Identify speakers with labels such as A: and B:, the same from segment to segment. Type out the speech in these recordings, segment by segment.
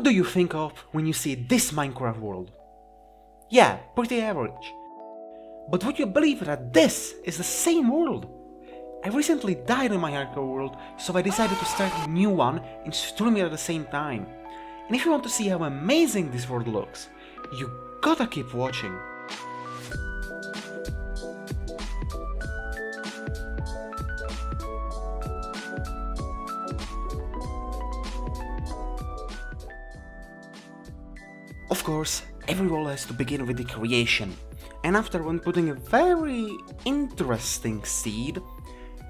A: What do you think of when you see this Minecraft world? Yeah, pretty average. But would you believe that this is the same world? I recently died in my hardcore world, so I decided to start a new one and stream it at the same time. And if you want to see how amazing this world looks, you gotta keep watching. Of course, every world has to begin with the creation, and after one putting a very interesting seed,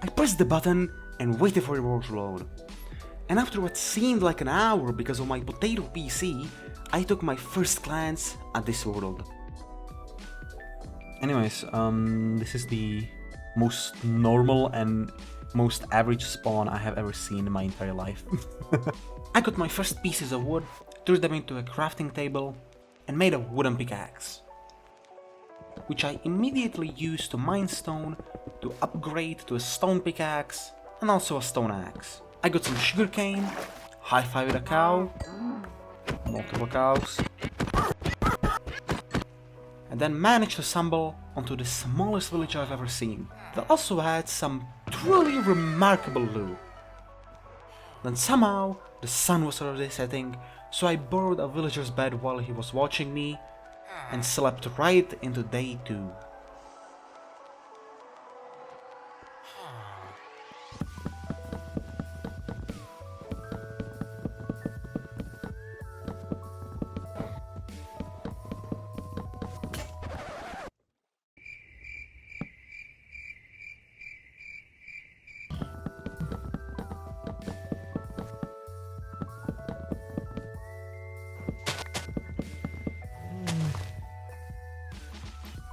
A: I pressed the button and waited for the world to load. And after what seemed like an hour because of my potato PC, I took my first glance at this world. Anyways, this is the most normal and most average spawn I have ever seen in my entire life. I got my first pieces of wood, threw them into a crafting table, and made a wooden pickaxe, which I immediately used to mine stone, to upgrade to a stone pickaxe, and also a stone axe. I got some sugarcane, high-fived a cow, multiple cows, and then managed to stumble onto the smallest village I've ever seen, that also had some truly remarkable loot. Then somehow the sun was already setting, so I borrowed a villager's bed while he was watching me, and slept right into day 2.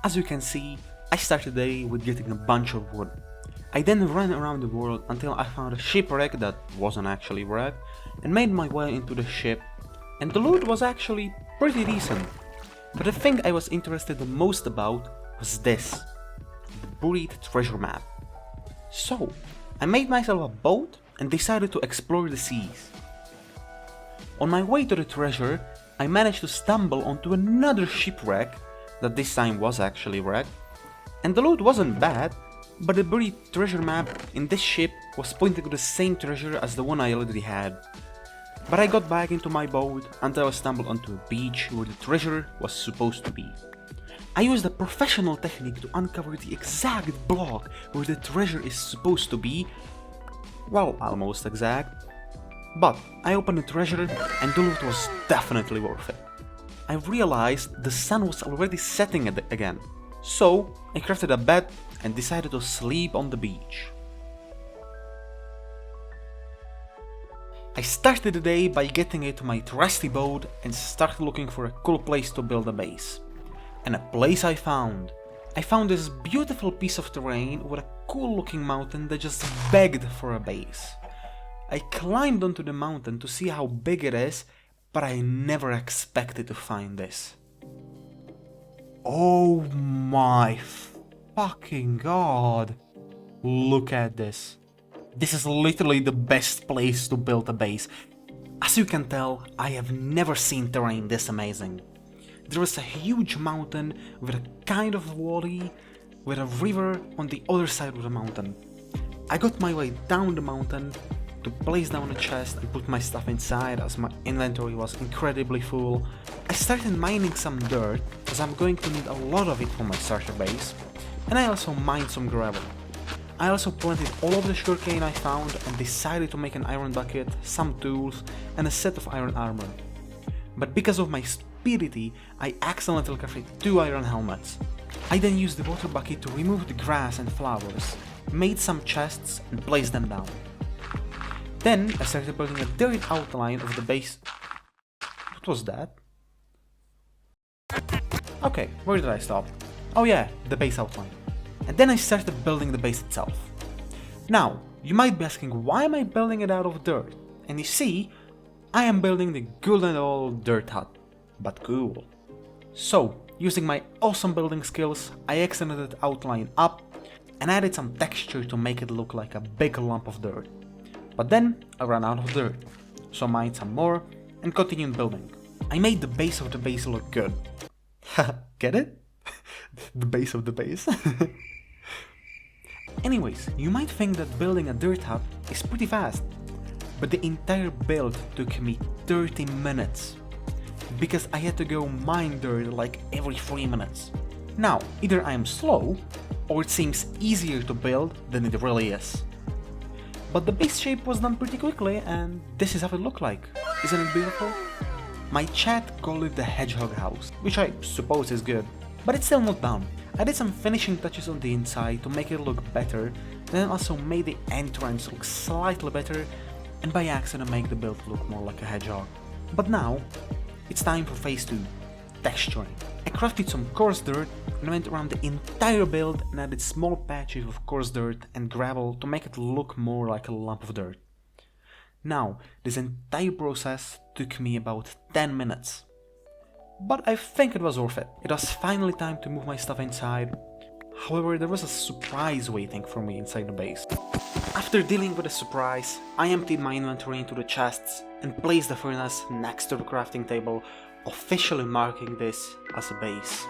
A: As you can see, I started the day with getting a bunch of wood. I then ran around the world until I found a shipwreck that wasn't actually wrecked, and made my way into the ship, and the loot was actually pretty decent. But the thing I was interested the most about was this, the buried treasure map. So, I made myself a boat and decided to explore the seas. On my way to the treasure, I managed to stumble onto another shipwreck that this time was actually wrecked, and the loot wasn't bad, but the buried treasure map in this ship was pointing to the same treasure as the one I already had. But I got back into my boat until I stumbled onto a beach where the treasure was supposed to be. I used a professional technique to uncover the exact block where the treasure is supposed to be, well, almost exact, but I opened the treasure and the loot was definitely worth it. I realized the sun was already setting again, so I crafted a bed and decided to sleep on the beach. I started the day by getting into my trusty boat and started looking for a cool place to build a base. And a place I found. I found this beautiful piece of terrain with a cool looking mountain that just begged for a base. I climbed onto the mountain to see how big it is, but I never expected to find this. Oh my fucking god. Look at this. This is literally the best place to build a base. As you can tell, I have never seen terrain this amazing. There is a huge mountain with a kind of valley with a river on the other side of the mountain. I got my way down the mountain to place down a chest and put my stuff inside as my inventory was incredibly full. I started mining some dirt as I'm going to need a lot of it for my starter base, and I also mined some gravel. I also planted all of the sugarcane I found and decided to make an iron bucket, some tools, and a set of iron armor. But because of my stupidity, I accidentally crafted 2 iron helmets. I then used the water bucket to remove the grass and flowers, made some chests and placed them down. Then I started building a dirt outline of the base. What was that? Okay, where did I stop? Oh yeah, the base outline. And then I started building the base itself. Now, you might be asking, why am I building it out of dirt? And you see, I am building the good and old dirt hut, but cool. So, using my awesome building skills, I extended the outline up and added some texture to make it look like a big lump of dirt. But then I ran out of dirt, so I mined some more and continued building. I made the base of the base look good. Get it? The base of the base? Anyways, you might think that building a dirt hut is pretty fast, but the entire build took me 30 minutes, because I had to go mine dirt like every 3 minutes. Now, either I am slow, or it seems easier to build than it really is. But the base shape was done pretty quickly, and this is how it looked like. Isn't it beautiful? My chat called it the hedgehog house, which I suppose is good, but it's still not done. I did some finishing touches on the inside to make it look better, then also made the entrance look slightly better, and by accident make the build look more like a hedgehog. But now, it's time for phase 2, texturing. I crafted some coarse dirt and went around the entire build and added small patches of coarse dirt and gravel to make it look more like a lump of dirt. Now, this entire process took me about 10 minutes. But I think it was worth it. It was finally time to move my stuff inside. However, there was a surprise waiting for me inside the base. After dealing with the surprise, I emptied my inventory into the chests and placed the furnace next to the crafting table, officially marking this as a base.